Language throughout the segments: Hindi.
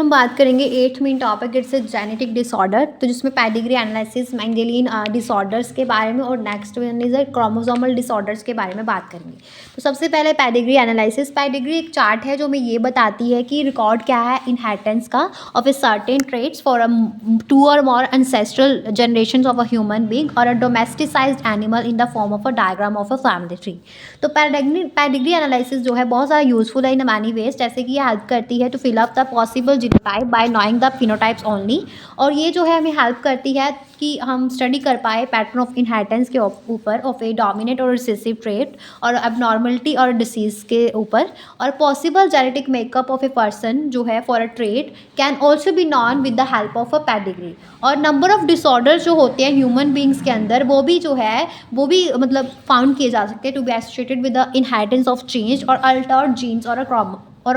हम बात करेंगे 8th main topic it's genetic disorder, तो जिसमें पेडिग्री एनालिसिस, मेंडेलियन डिसऑर्डर्स के बारे में और next one is chromosomal disorders के बारे में बात करेंगे। तो सबसे पहले पेडिग्री एनालिसिस। पेडिग्री एक चार्ट है जो हमें ये बताती है कि रिकॉर्ड क्या है इनहेरिटेंस का of a certain traits for 2 or more ancestral generations of a human being or a domesticised animal in the form of a diagram of a family tree. तो पेडिग्री एनालिसिस जो है बहुत सारा यूजफुल है इन मैनी वेज, जैसे कि ये हेल्प करती है to fill up the possible genotype by knowing the phenotypes only. और ये जो है हमें हेल्प करती है कि हम स्टडी कर पाए पैटर्न ऑफ इनहेरिटेंस के ऊपर ऑफ ए डोमिनेंट और रिसेसिव ट्रेट और एबनॉर्मलिटी और डिसीज के ऊपर। और possible genetic makeup of a person जो है for a trait can also be non with the help of a pedigree. और नंबर ऑफ डिसऑर्डर्स जो होते हैं ह्यूमन बींग्स के अंदर वो भी जो है वो भी मतलब फाउंड किए जा सकते हैं to be associated with the inheritance of change और अल्टर्ड जीन्स और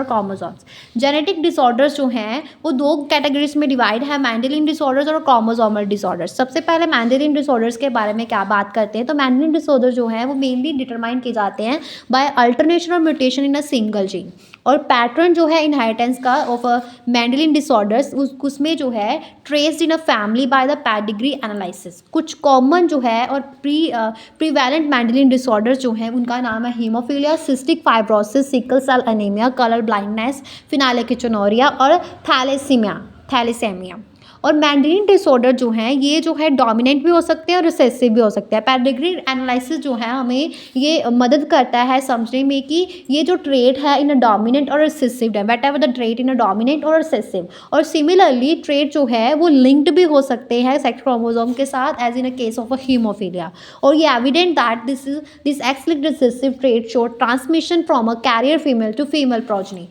क्रोमोसोम्स। जेनेटिक डिसऑर्डर्स जो हैं वो 2 कैटेगरीज में डिवाइड है, मेंडेलियन डिसऑर्डर्स और क्रोमोसोमल डिसऑर्डर्स। सबसे पहले मेंडेलियन डिसऑर्डर्स के बारे में क्या बात करते हैं, तो मेंडेलियन डिसऑर्डर जो है वो मेनली डिटरमाइन किए जाते हैं बाय अल्टरनेशन और mutation in a single gene. और पैटर्न जो है इनहेरिटेंस का ऑफ अ मेंडेलियन डिसऑर्डर्स उसमें जो है traced in a family by the pedigree analysis. कुछ कॉमन जो है और प्रीवैलेंट मेंडेलियन डिसऑर्डर्स जो हैं उनका नाम है haemophilia, cystic fibrosis, sickle cell anaemia, colour blindness, phenylketonuria और थैलेसेमिया। और मेंडेलियन डिसऑर्डर जो हैं ये जो है डोमिनेंट भी हो सकते हैं और रिसेसिव भी हो सकते हैं। पेडिग्री एनालिसिस जो है हमें ये मदद करता है समझने में कि ये जो ट्रेट है इन अ डोमिनेंट और रिसेसिव है, whatever the trait in a dominant और रिसेसिव। और सिमिलरली ट्रेट जो है वो लिंक्ड भी हो सकते हैं सेक्स क्रोमोसोम के साथ as in a case of a haemophilia. और ये evident that this X-linked recessive trait show transmission from a carrier female to female progeny,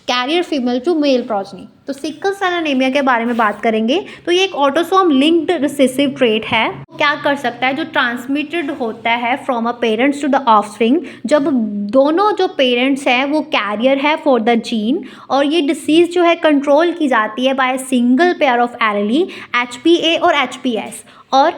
carrier female to male progeny. तो सिकल सेल एनीमिया के बारे में बात करेंगे, तो ये एक ऑटोसोम लिंक्ड रिसेसिव ट्रेट है। क्या कर सकता है, जो ट्रांसमिटेड होता है from a parents to the offspring, जब दोनों जो पेरेंट्स हैं वो कैरियर है फॉर द जीन। और ये डिसीज जो है कंट्रोल की जाती है by single pair of allele HPA और HPS। और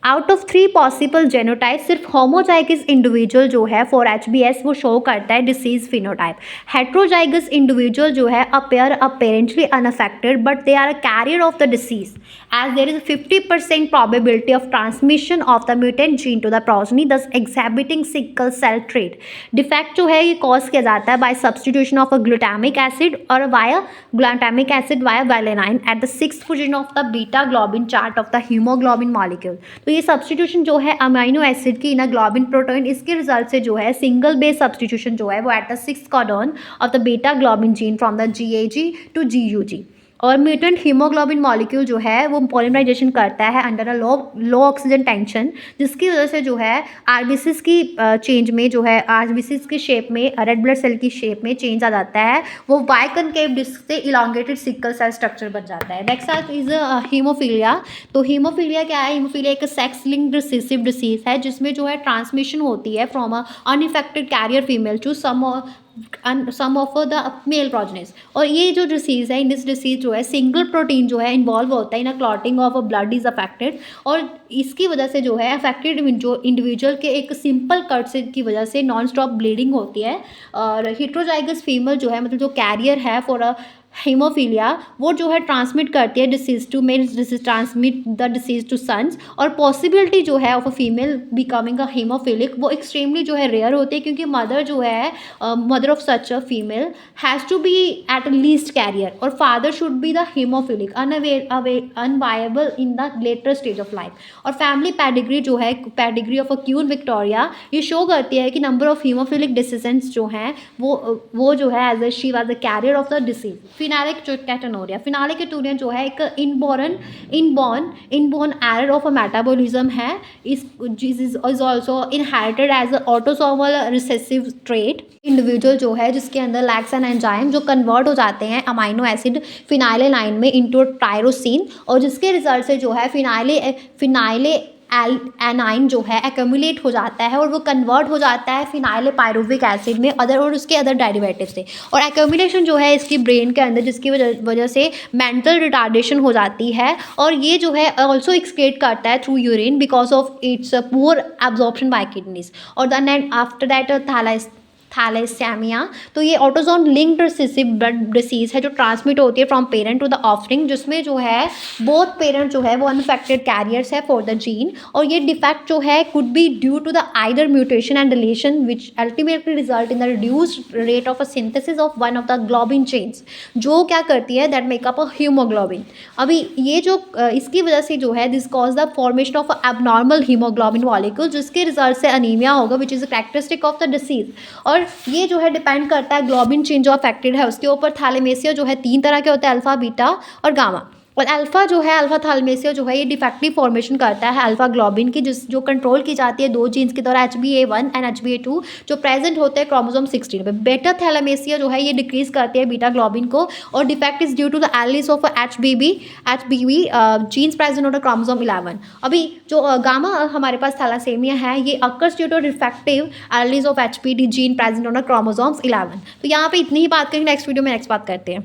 आउट ऑफ 3 पॉसिबल जेनोटाइप सिर्फ होमोजाइगस इंडिविजुअल जो है फॉर HBS वो शो करता है डिसीज फिनोटाइप। हेट्रोजाइगस इंडिविजुअल जो है appear apparently unaffected but they are a carrier of the disease as there is 50% probability of transmission of the mutant gene to the progeny, thus exhibiting sickle cell trait. Defect जो है ये कॉज किया जाता है by substitution of a glutamic acid or via glutamic acid via valine at the 6th position of the beta globin chart of the haemoglobin molecule. तो ये सब्सटीट्यूशन जो है अमाइनो एसिड की इन अ ग्लोबिन प्रोटीन, इसके रिजल्ट से जो है सिंगल बेस सब्सटीट्यूशन जो है वो at the 6th codon of the beta globin gene from the GAG to GUG। और म्यूटेंट हीमोग्लोबिन मॉलिक्यूल जो है वो पॉलीमराइजेशन करता है under a low oxygen tension, जिसकी वजह से जो है आरबीसीज की चेंज में जो है आरबीसीज की शेप में रेड ब्लड सेल की शेप में चेंज आ जाता है, वो बाइकनकेव डिस्क से इलांगेटेड सिकल सेल स्ट्रक्चर बन जाता है। Next is haemophilia. तो हीमोफीलिया क्या है, हीमोफीलिया एक सेक्स लिंक्ड रिसेसिव डिसीज है जिसमें जो है ट्रांसमिशन होती है from a unaffected carrier female to some of the male progenies. और ये जो डिसीज़ है, इन दिस डिसीज जो है सिंगल प्रोटीन जो है इन्वॉल्व होता है in a clotting of a blood is affected. और इसकी वजह से जो है अफेक्टेड इंडिविजुअल के एक सिंपल कट से की वजह से नॉन स्टॉप ब्लीडिंग होती है। और हेट्रोजाइगस फीमेल जो है मतलब जो कैरियर है फॉर अ हीमोफीलिया वो जो है ट्रांसमिट करती है disease to male, disease transmit the disease to sons. और पॉसिबिलिटी जो है of a female becoming a haemophilic वो एक्सट्रीमली जो है रेयर होती है, क्योंकि मदर जो है mother of such a female has to be at least carrier और father should be the haemophilic unviable in the later stage of life. और फैमिली पेडिग्री जो है pedigree of a Queen Victoria ये शो करती है कि नंबर ऑफ हीमोफिलिक डिसीजेंट्स जो हैं वो जो है as a she was the carrier of the disease. Phenylketonuria जो है एक inborn error of a metabolism है, is also inherited as a autosomal recessive trait. Individual जो है जिसके अंदर लैक्स एंड एंजाइम जो कन्वर्ट हो जाते हैं अमाइनो एसिड फिनाइलेलाइन में इंटू टायरोसिन, और जिसके रिजल्ट से जो है फिनाइले एनाइन जो है एक्यूमुलेट हो जाता है और वो कन्वर्ट हो जाता है फिनाइल पायरुविक एसिड में और उसके अदर डेरिवेटिव से। और एक्यूमुलेशन जो है इसकी ब्रेन के अंदर जिसकी वजह से मेंटल रिटार्डेशन हो जाती है। और ये जो है ऑल्सो एक्सक्रीट करता है through urine because of its poor absorption by kidneys. और देन आफ्टर दैट थैलेसेमिया। तो ये autosome linked recessive blood disease है जो ट्रांसमिट होती है from parent to the offspring, जिसमें जो है बोथ पेरेंट जो है वो अनफेक्टेड कैरियर्स है फॉर द जीन। और ये डिफेक्ट जो है could be due to the either mutation and deletion which ultimately result in the reduced rate of a synthesis of one of the globin chains, जो क्या करती है दैट मेकअप अ हीमोग्लोबिन। अभी ये जो इसकी वजह से जो है this cause the formation of abnormal haemoglobin molecule, जिसके रिजल्ट से अनीमिया होगा which is a characteristic of the disease. और ये जो है डिपेंड करता है ग्लोबिन चेन जो अफेक्टेड है उसके ऊपर। थैलेमेसिया जो है 3 तरह के होते हैं, अल्फा, बीटा और गामा। और अल्फा जो है, अल्फा थैलेमेसिया जो है ये डिफेक्टिव फॉर्मेशन करता है अल्फा ग्लोबिन की, जो कंट्रोल की जाती है 2 जीन्स के द्वारा, HbA1 एंड HbA2, जो प्रेजेंट होते हैं क्रोमोसोम 16 पे। बेटा थैलेमेसिया जो है ये डिक्रीज करती है बीटा ग्लोबिन को, और defect is due to the alleles of HBB genes present होता है क्रोमोसोम 11। अभी जो गामा हमारे पास थैलासेमिया है ये occurs due to defective alleles of HBD gene present होता है क्रोमोसोम्स 11। तो यहाँ पे इतनी ही बात करेंगे, नेक्स्ट वीडियो में नेक्स्ट बात करते हैं।